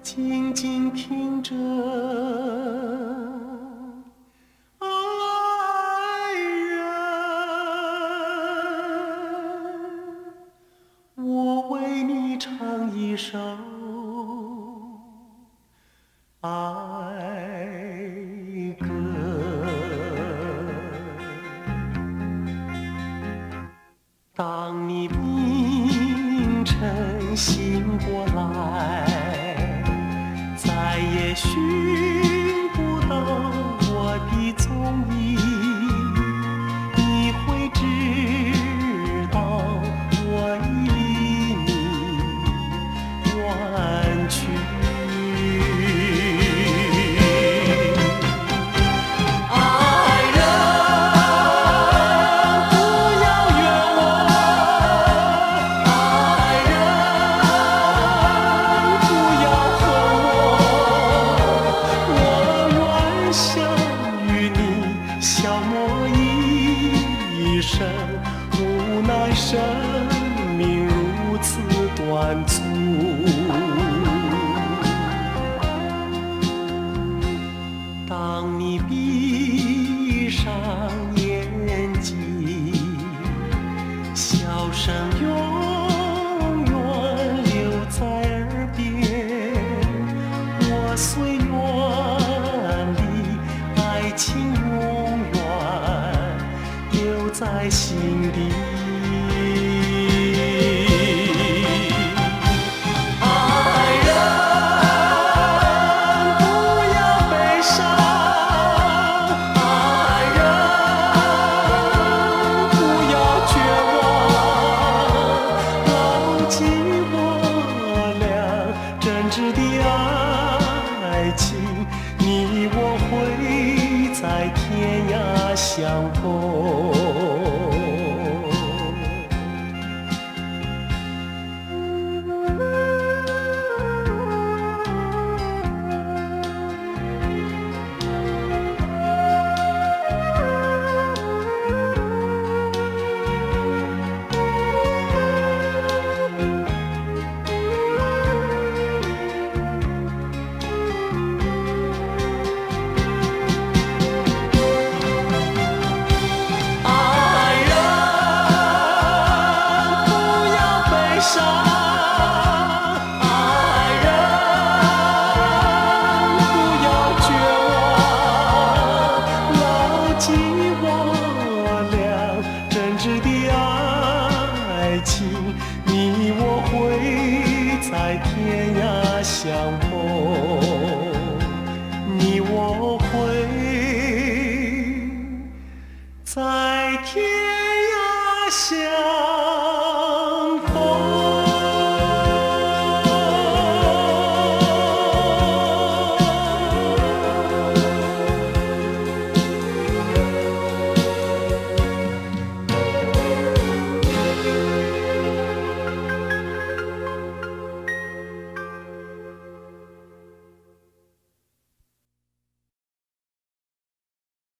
静静听着，爱人，我为你唱一首爱歌。当你清晨醒过来，再也寻不到我的踪影，你会知道我已你远去。爱人，不要怨我，爱人，不要恨我，我愿想与你消磨一生，无奈生命如此短促。当你闭上眼睛，笑声永远留在耳边，我虽远离，爱情永远留在心底。爱人，不要悲伤，爱人，不要绝望，牢记我俩真挚的爱情，你我会在天涯相逢。爱人，不要悲伤，爱人，不要绝望，牢记我俩真挚的爱情，你我会在天涯相逢。